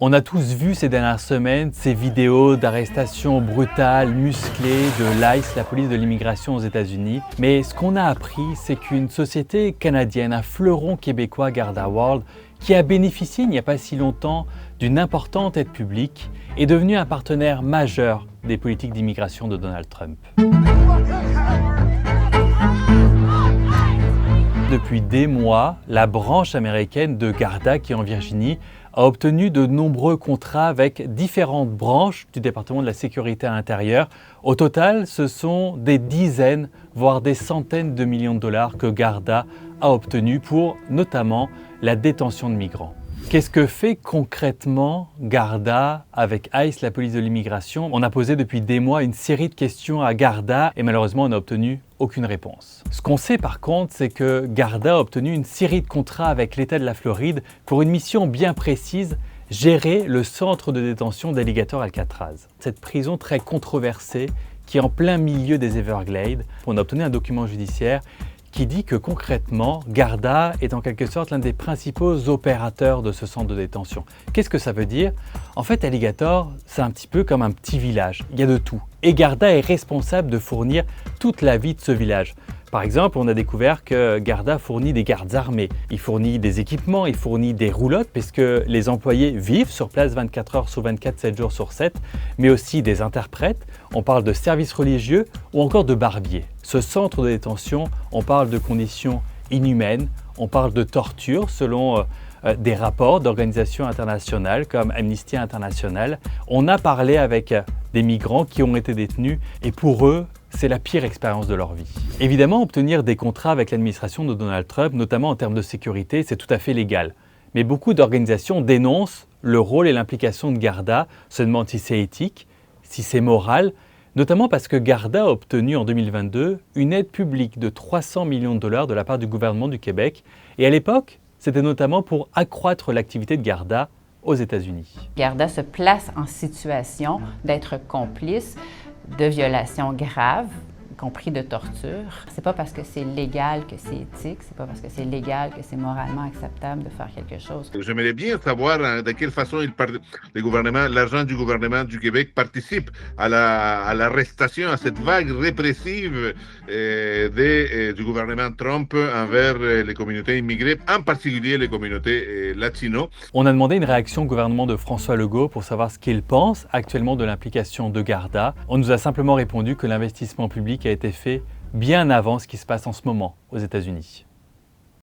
On a tous vu ces dernières semaines ces vidéos d'arrestations brutales, musclées de l'ICE, la police de l'immigration aux États-Unis. Mais ce qu'on a appris, c'est qu'une société canadienne, un fleuron québécois, Garda World, qui a bénéficié il n'y a pas si longtemps d'une importante aide publique, est devenu un partenaire majeur des politiques d'immigration de Donald Trump. Depuis des mois, la branche américaine de Garda, qui est en Virginie, a obtenu de nombreux contrats avec différentes branches du département de la sécurité intérieure. Au total, ce sont des dizaines, voire des centaines de millions de dollars que Garda a obtenus pour notamment la détention de migrants. Qu'est-ce que fait concrètement Garda avec ICE, la police de l'immigration? On a posé depuis des mois une série de questions à Garda et malheureusement on n'a obtenu aucune réponse. Ce qu'on sait par contre, c'est que Garda a obtenu une série de contrats avec l'État de la Floride pour une mission bien précise, gérer le centre de détention d'Alligator Alcatraz. Cette prison très controversée qui est en plein milieu des Everglades. On a obtenu un document judiciaire qui dit que concrètement, Garda est en quelque sorte l'un des principaux opérateurs de ce centre de détention. Qu'est-ce que ça veut dire? En fait, Alligator, c'est un petit peu comme un petit village. Il y a de tout. Et Garda est responsable de fournir toute la vie de ce village. Par exemple, on a découvert que Garda fournit des gardes armés, il fournit des équipements, il fournit des roulottes, puisque les employés vivent sur place 24 heures sur 24, 7 jours sur 7, mais aussi des interprètes, on parle de services religieux ou encore de barbiers. Ce centre de détention, on parle de conditions inhumaines, on parle de torture selon des rapports d'organisations internationales comme Amnesty International. On a parlé avec des migrants qui ont été détenus et pour eux, c'est la pire expérience de leur vie. Évidemment, obtenir des contrats avec l'administration de Donald Trump, notamment en termes de sécurité, c'est tout à fait légal. Mais beaucoup d'organisations dénoncent le rôle et l'implication de Garda, se demandent si c'est éthique, si c'est moral, notamment parce que Garda a obtenu en 2022 une aide publique de 300 millions de dollars de la part du gouvernement du Québec. Et à l'époque, c'était notamment pour accroître l'activité de Garda aux États-Unis. Garda se place en situation d'être complice de violations graves, y compris de torture. C'est pas parce que c'est légal que c'est éthique, c'est pas parce que c'est légal que c'est moralement acceptable de faire quelque chose. J'aimerais bien savoir de quelle façon l'argent du gouvernement du Québec participe à l'arrestation, à cette vague répressive du gouvernement Trump envers les communautés immigrées, en particulier les communautés latino. On a demandé une réaction au gouvernement de François Legault pour savoir ce qu'il pense actuellement de l'implication de Garda. On nous a simplement répondu que l'investissement public a été fait bien avant ce qui se passe en ce moment aux États-Unis.